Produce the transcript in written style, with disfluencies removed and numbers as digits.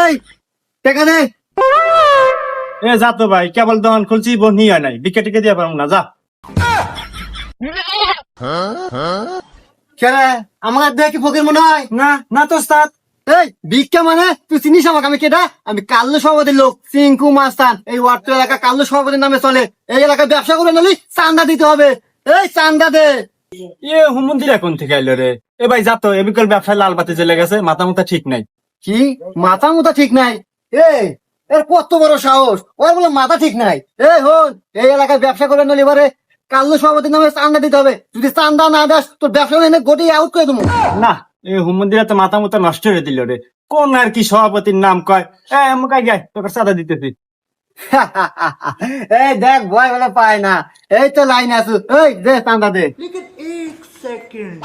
এই টাকা দে। এ যা তো ভাই, কেবল দোকান খুলছি, বন্ধ হয় নাই, বিকে টিকে দিয়ে পারবো না, যা। কেরে আমার দেখি ফকির মনে হয়? না না তো ওস্তাদ। এই ভিক্ষা মানে তুই চিনিস আমাকে? আমি কেটা? আমি কাল্লু সভাপতির লোক, সিংকু মাস্তান। এই ওয়ার্ড এলাকা কাল্লু সভাপতির নামে চলে। এই এলাকায় ব্যবসা করে নিলি চান্দা দিতে হবে। এই চান্দা দে। এ হুমন্দির এখন থেকে আইলো রে। এ ভাই যা তো, এ বিকল ব্যবসায় লাল বাতি জ্বলে গেছে, মাথা মুথা ঠিক নাই। কি মাথা মুথা ঠিক নাই? এই এর কত বড় সাহস, ওর বলে মাথা ঠিক নাই? এই হন, এই এলাকায় ব্যবসা করে নিলি এবারে কাল্লু সভাপতির নামে চান্দা দিতে হবে। যদি চান্দা না দাস তোর ব্যবসা এনে গটিয়ে আউট করে দেবো। না, এ হুমন্দিরা তো মাথা মুথা নষ্ট হয়ে দিল রে। কোন আর কি সভাপতির নাম কয়? মুখাই গায় তোকে চাঁদা দিতেছি। এই দেখ ভয় বলে পায় না। এই তো লাইন আছো, এই দে চান্দা দে। लेकिन एक सेकंड